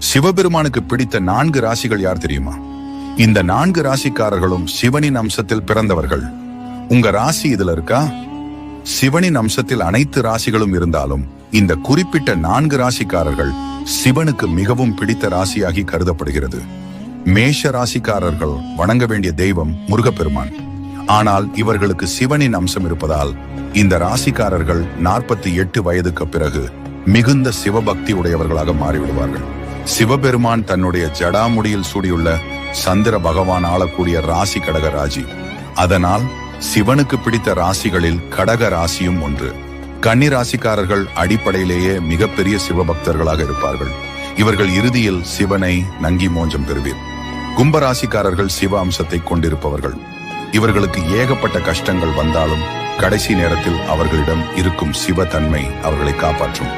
சிவபெருமானுக்கு பிடித்த 4 ராசிகள் யார் தெரியுமா? இந்த 4 ராசிக்காரர்களும் சிவனின் அம்சத்தில் பிறந்தவர்கள். உங்க ராசி இதுல இருக்கா? சிவனின் அம்சத்தில் அனைத்து ராசிகளும் இருந்தாலும் இந்த குறிப்பிட்ட 4 ராசிக்காரர்கள் சிவனுக்கு மிகவும் பிடித்த ராசியாகி கருதப்படுகிறது. மேஷ ராசிக்காரர்கள் வணங்க வேண்டிய தெய்வம் முருகப்பெருமான். ஆனால் இவர்களுக்கு சிவனின் அம்சம் இருப்பதால் இந்த ராசிக்காரர்கள் 48 வயதுக்கு பிறகு மிகுந்த சிவபக்தி உடையவர்களாக மாறிவிடுவார்கள். சிவபெருமான் தன்னுடைய ஜடாமுடியில் சூடியுள்ள சந்திர பகவான் ஆளக்கூடிய ராசி கடக ராசி. அதனால் சிவனுக்கு பிடித்த ராசிகளில் கடக ராசியும் ஒன்று. கன்னி ராசிக்காரர்கள் அடிப்படையிலேயே மிகப்பெரிய சிவபக்தர்களாக இருப்பார்கள். இவர்கள் இறுதியில் சிவனை நங்கி மோஞ்சம் பெறுவீர். கும்பராசிக்காரர்கள் சிவ அம்சத்தை கொண்டிருப்பவர்கள். இவர்களுக்கு ஏகப்பட்ட கஷ்டங்கள் வந்தாலும் கடைசி நேரத்தில் அவர்களிடம் இருக்கும் சிவ தன்மை அவர்களை காப்பாற்றும்.